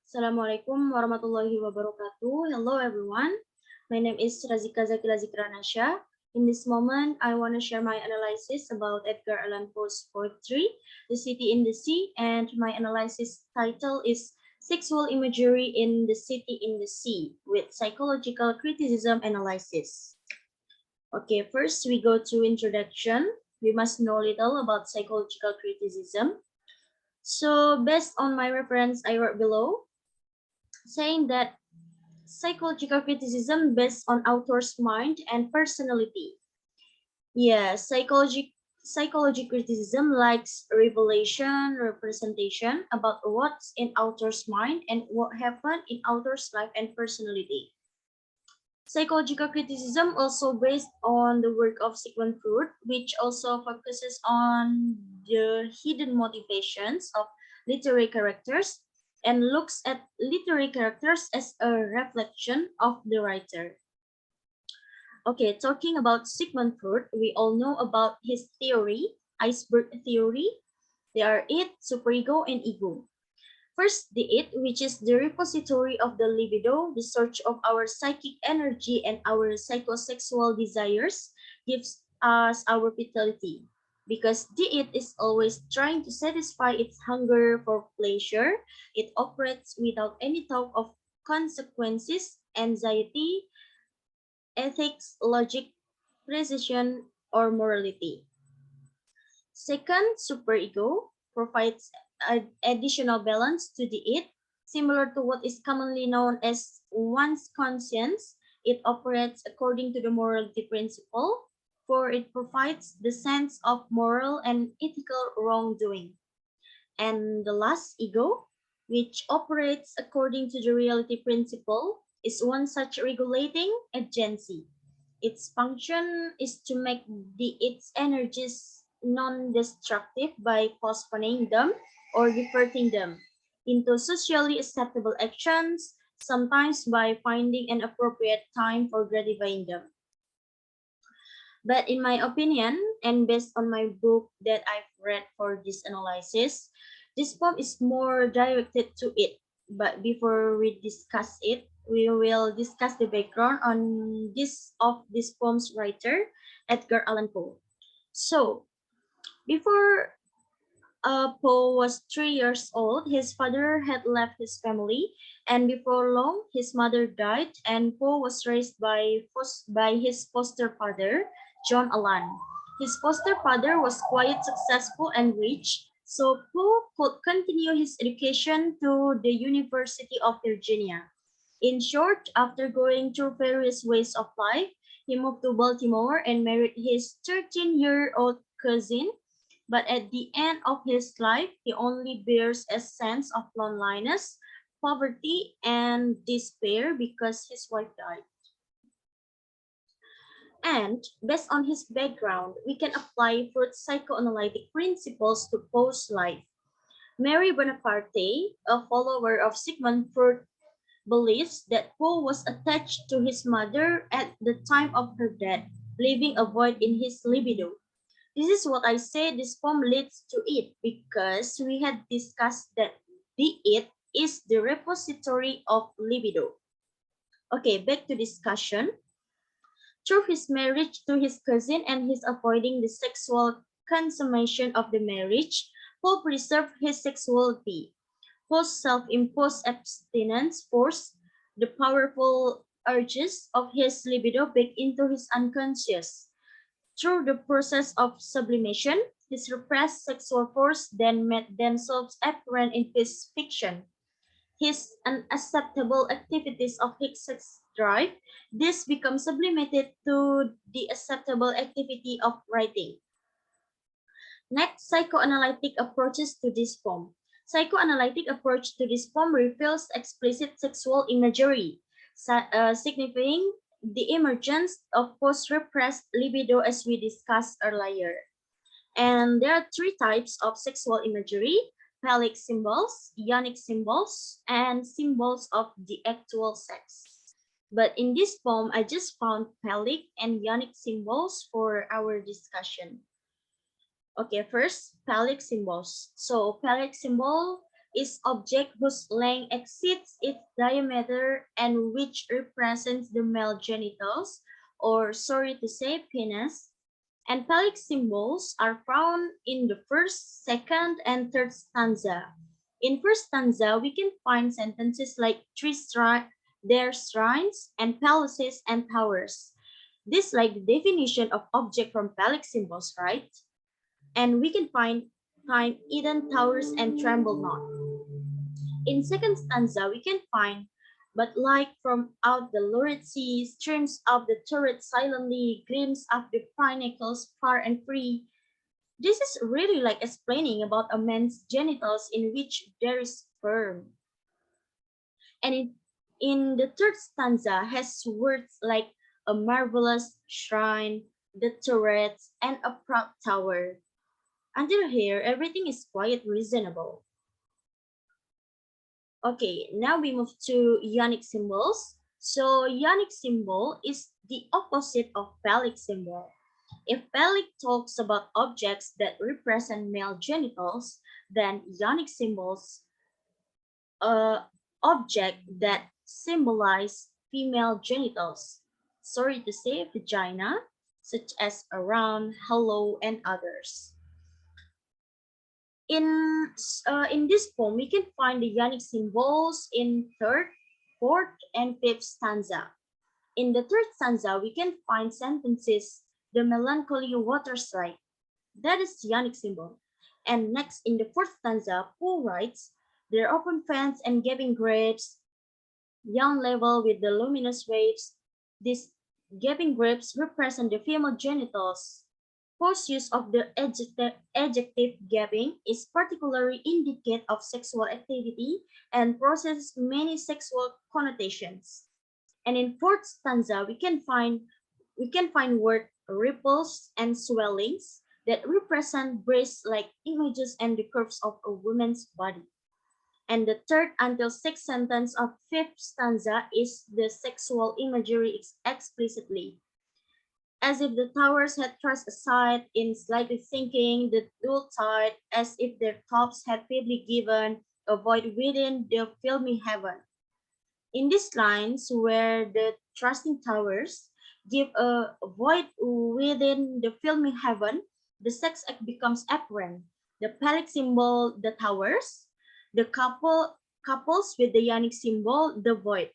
Assalamualaikum warahmatullahi wabarakatuh. Hello everyone. My name is Razika Zakila Zikranasha. In this moment, I want to share my analysis about Edgar Allan Poe's poetry, The City in the Sea, and my analysis title is Sexual Imagery in the City in the Sea with Psychological Criticism Analysis. Okay, first we go to introduction. We must know little about psychological criticism. So based on my reference I wrote below, saying that psychological criticism based on author's mind and personality. Yeah, psychology criticism likes revelation, representation about what's in author's mind and what happened in author's life and personality. Psychological criticism also based on the work of Sigmund Freud, which also focuses on the hidden motivations of literary characters and looks at literary characters as a reflection of the writer. Okay, talking about Sigmund Freud, we all know about his theory, iceberg theory. They are id, superego, and ego. First, the id, which is the repository of the libido, the search of our psychic energy and our psychosexual desires, gives us our vitality. Because the id is always trying to satisfy its hunger for pleasure, it operates without any thought of consequences, anxiety, ethics, logic, precision, or morality. Second, superego provides additional balance to the id, similar to what is commonly known as one's conscience. It operates according to the morality principle, for it provides the sense of moral and ethical wrongdoing. And the last, ego, which operates according to the reality principle, is one such regulating agency. Its function is to make its energies non-destructive by postponing them or diverting them into socially acceptable actions, sometimes by finding an appropriate time for gratifying them. But in my opinion, and based on my book that I've read for this analysis, this poem is more directed to it. But before we discuss it, we will discuss the background on this poem's writer, Edgar Allan Poe. So, before Poe was 3 years old, his father had left his family, and before long, his mother died, and Poe was raised by his foster father, John Allan. His foster father was quite successful and rich, so Poe could continue his education to the University of Virginia. In short, after going through various ways of life, he moved to Baltimore and married his 13-year-old cousin, but at the end of his life, he only bears a sense of loneliness, poverty, and despair because his wife died. And based on his background, we can apply Freud's psychoanalytic principles to Poe's life. Mary Bonaparte, a follower of Sigmund Freud, believes that Poe was attached to his mother at the time of her death, leaving a void in his libido. This is what I say this poem leads to it, because we had discussed that the it is the repository of libido. Okay, back to discussion. Through his marriage to his cousin and his avoiding the sexual consummation of the marriage, Poe preserved his sexuality. Poe's self-imposed abstinence forced the powerful urges of his libido back into his unconscious. Through the process of sublimation, his repressed sexual force then made themselves apparent in his fiction. His unacceptable activities of his sex drive, this becomes sublimated to the acceptable activity of writing. Next, psychoanalytic approaches to this poem. Psychoanalytic approach to this poem reveals explicit sexual imagery, signifying the emergence of post-repressed libido as we discussed earlier. And there are three types of sexual imagery: pelic symbols, yannick symbols, and symbols of the actual sex. But in this poem, I just found pelic and yannick symbols for our discussion. Okay, first, pelic symbols. So pelic symbol is object whose length exceeds its diameter and which represents the male genitals, or sorry to say, penis. And phallic symbols are found in the first, second, and third stanza. In first stanza, we can find sentences like their shrines and palaces and towers. This like the definition of object from phallic symbols, right? And we can find Eden towers and tremble not. In second stanza, we can find, but like from out the lurid sea, streams of the turret silently, gleams of the pinnacles far and free. This is really like explaining about a man's genitals in which there is sperm. And in the third stanza has words like a marvelous shrine, the turrets, and a proud tower. Until here, everything is quite reasonable. Okay, now we move to yannick symbols. So yannick symbol is the opposite of phallic symbol. If pelic talks about objects that represent male genitals, then yannick symbols object that symbolize female genitals. Sorry to say, vagina, such as around, hello, and others. In this poem, we can find the yannick symbols in third, fourth, and fifth stanza. In the third stanza, we can find sentences, the melancholy water slide. That is yannick symbol. And next, in the fourth stanza, Poe writes, their open fans and gaping grapes, young level with the luminous waves. These gaping grapes represent the female genitals. Poe's use of the adjective gaping is particularly indicate of sexual activity and possesses many sexual connotations. And in fourth stanza, we can find word ripples and swellings that represent breast-like images and the curves of a woman's body. And the third until sixth sentence of fifth stanza is the sexual imagery explicitly. As if the towers had thrust aside in slightly sinking, the dual tide, as if their tops had feebly given a void within the filmy heaven. In these lines, where the thrusting towers give a void within the filmy heaven, the sex act becomes apparent. The pelic symbol, the towers, the couples with the yannick symbol, the void,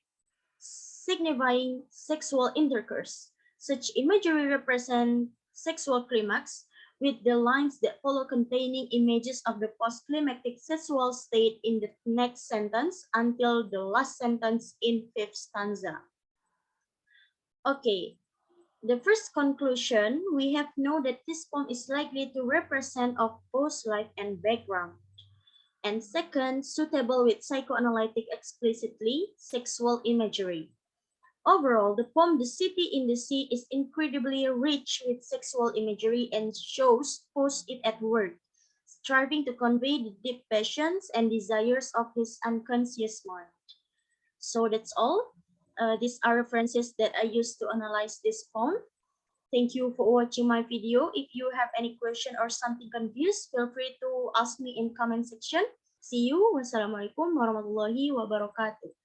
signifying sexual intercourse. Such imagery represent sexual climax, with the lines that follow containing images of the post-climactic sexual state in the next sentence until the last sentence in fifth stanza. Okay, the first conclusion, we have known that this poem is likely to represent of Poe's life and background. And second, suitable with psychoanalytic explicitly sexual imagery. Overall, the poem The City in the Sea is incredibly rich with sexual imagery and shows Poe's it at work, striving to convey the deep passions and desires of his unconscious mind. So that's all. These are references that I used to analyze this poem. Thank you for watching my video. If you have any question or something confused, feel free to ask me in comment section. See you. Wassalamualaikum warahmatullahi wabarakatuh.